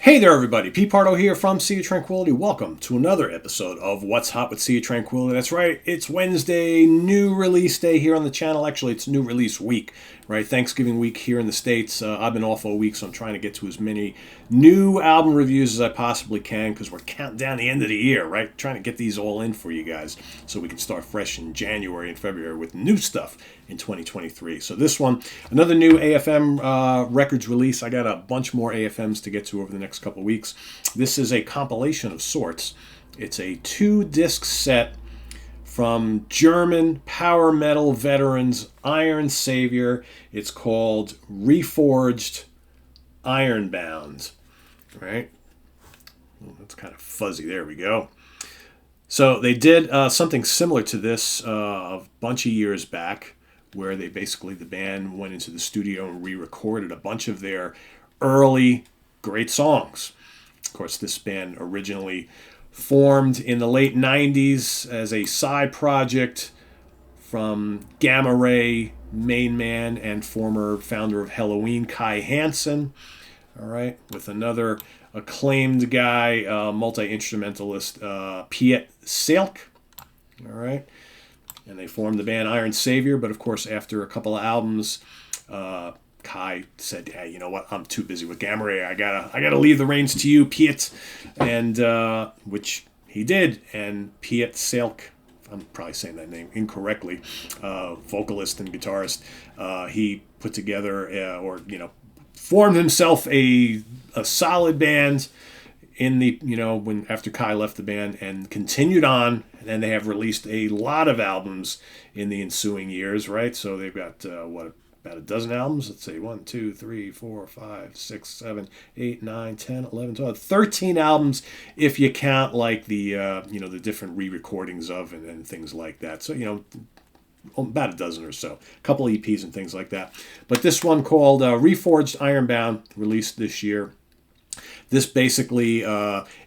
Hey there, everybody. Pete Pardo here from Sea of Tranquility. Welcome to another episode of What's Hot with Sea of Tranquility. That's right, it's Wednesday, new release day here on the channel. Actually, it's new release week, right? Thanksgiving week here in the States. I've been off all week, so I'm trying to get to as many new album reviews as I possibly can because we're counting down the end of the year, right? Trying to get these all in for you guys so we can start fresh in January and February with new stuff in 2023. So this one, another new AFM records release. I got a bunch more AFMs to get to over the next couple weeks. This is a compilation of sorts. It's a 2-disc set from German power metal veterans Iron Savior. It's called Reforged-Ironbound. Right? That's kind of fuzzy. There we go. So they did something similar to this a bunch of years back, where the band went into the studio and re-recorded a bunch of their early great songs. Of course, this band originally formed in the late 90s as a side project from Gamma Ray main man and former founder of Helloween, Kai Hansen. All right, with another acclaimed guy, multi-instrumentalist, Pete Pardo. All right. And they formed the band Iron Savior, but of course, after a couple of albums, Kai said, "Hey, you know what? I'm too busy with Gamma Ray. I gotta leave the reins to you, Pete," and which he did. And Pete Pardo, I'm probably saying that name incorrectly, vocalist and guitarist, he put together formed himself a solid band in the when after Kai left the band and continued on, and they have released a lot of albums in the ensuing years, right? So they've got about a dozen albums. Let's say 1, 2, 3, 4, 5, 6, 7, 8, 9, 10, 11, 12, 13 albums if you count like the the different re-recordings of and things like that. So about a dozen or so, a couple of EPs and things like that. But this one called Reforged-Ironbound, released this year. This basically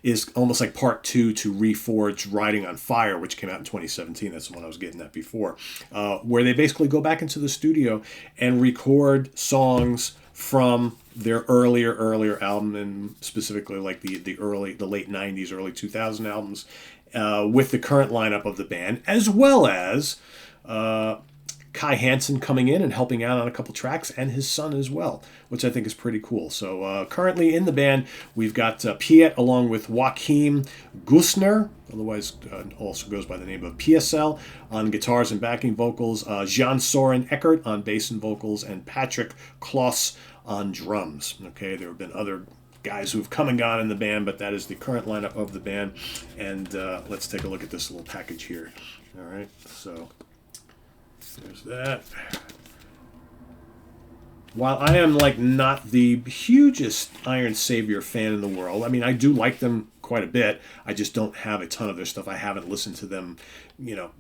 is almost like part 2 to Reforged Riding on Fire, which came out in 2017. That's the one I was getting at before, where they basically go back into the studio and record songs from their earlier album, and specifically like the late 90s, early 2000 albums, with the current lineup of the band, as well as Kai Hansen coming in and helping out on a couple tracks, and his son as well, which I think is pretty cool. So currently in the band, we've got Piet along with Joachim Gusner, otherwise also goes by the name of PSL, on guitars and backing vocals, Jean-Soren Eckert on bass and vocals, and Patrick Kloss on drums. Okay, there have been other guys who've come and gone in the band, but that is the current lineup of the band. And let's take a look at this little package here. All right, so there's that. While I am not the hugest Iron Savior fan in the world, I mean, I do like them quite a bit. I just don't have a ton of their stuff. I haven't listened to them,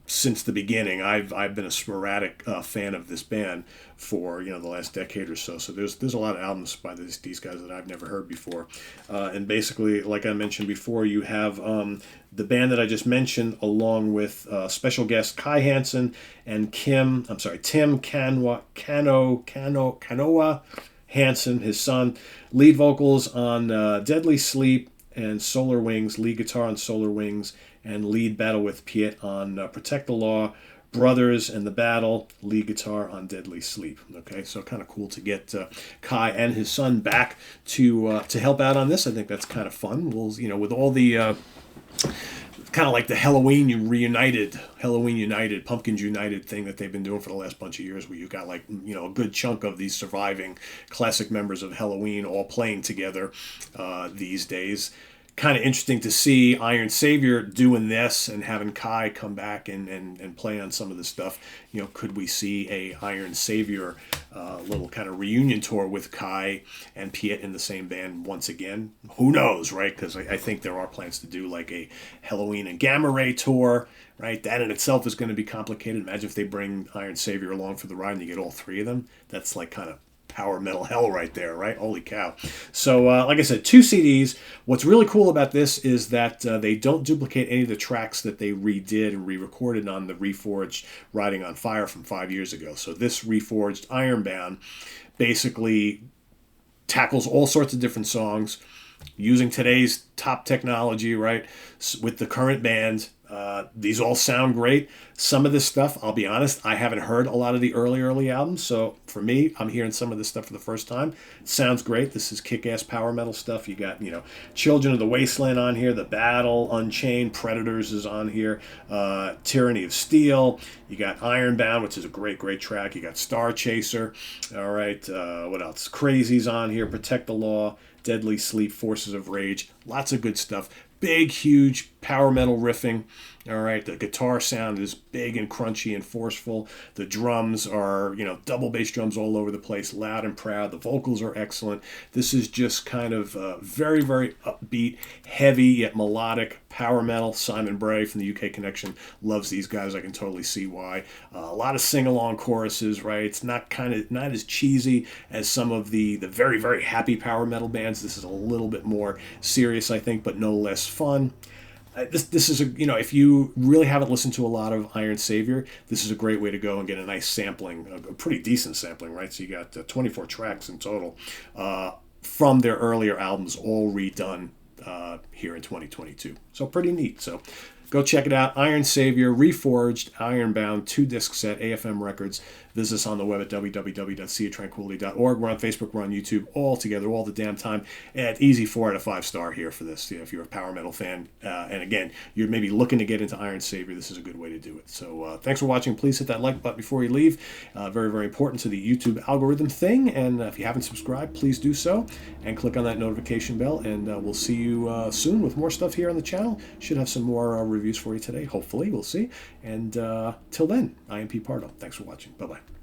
since the beginning. I've been a sporadic fan of this band for the last decade or so. So there's a lot of albums by these guys that I've never heard before. And basically, like I mentioned before, you have the band that I just mentioned, along with special guest Kai Hansen and Tim Kanoa Hansen, his son, lead vocals on Deadly Sleep and Solar Wings, lead guitar on Solar Wings, and lead battle with Piet on Protect the Law, Brothers and the Battle, lead guitar on Deadly Sleep. Okay, so kind of cool to get Kai and his son back to help out on this. I think that's kind of fun. We'll, with all the kind of like the Halloween United, Pumpkins United thing that they've been doing for the last bunch of years, where you've got a good chunk of these surviving classic members of Halloween all playing together these days. Kind of interesting to see Iron Savior doing this and having Kai come back and play on some of this stuff. Could we see a Iron Savior little kind of reunion tour with Kai and Piet in the same band once again? Who knows, right? Because I think there are plans to do like a Helloween and Gamma Ray tour, right? That in itself is going to be complicated. Imagine if they bring Iron Savior along for the ride and you get all three of them. That's like kind of power metal hell right there, right? Holy cow. So like I said, 2 CDs. What's really cool about this is that they don't duplicate any of the tracks that they redid and re-recorded on the Reforged Riding on Fire from 5 years ago. So this Reforged Ironbound basically tackles all sorts of different songs using today's top technology, right, with the current band. These all sound great. Some of this stuff, I'll be honest, I haven't heard a lot of the early albums. So for me, I'm hearing some of this stuff for the first time. It sounds great. This is kick-ass power metal stuff. You got, Children of the Wasteland on here, The Battle, Unchained, Predators is on here, Tyranny of Steel. You got Ironbound, which is a great, great track. You got Star Chaser. All right, what else? Crazy's on here, Protect the Law, Deadly Sleep, Forces of Rage. Lots of good stuff. Big, huge power metal riffing. All right, the guitar sound is big and crunchy and forceful. The drums are, double bass drums all over the place, loud and proud. The vocals are excellent. This is just kind of very, very upbeat, heavy yet melodic power metal. Simon Bray from the UK Connection loves these guys. I can totally see why. A lot of sing-along choruses, right? It's not as cheesy as some of the very, very happy power metal bands. This is a little bit more serious, I think, but no less fun. This is if you really haven't listened to a lot of Iron Savior, this is a great way to go and get a nice sampling, a pretty decent sampling, right? So you got 24 tracks in total from their earlier albums, all redone here in 2022. So pretty neat. So go check it out. Iron Savior Reforged-Ironbound 2-disc set, AFM Records. Visit us on the web at www.seaoftranquility.org. We're on Facebook, we're on YouTube, all together, all the damn time. And easy 4 out of 5 star here for this. If you're a power metal fan, and again, you're maybe looking to get into Iron Savior, this is a good way to do it. So thanks for watching. Please hit that like button before you leave. Very, very important to the YouTube algorithm thing. And if you haven't subscribed, please do so. And click on that notification bell. And we'll see you soon with more stuff here on the channel. Should have some more reviews for you today. Hopefully, we'll see. And till then, I am Pete Pardo. Thanks for watching. Bye-bye.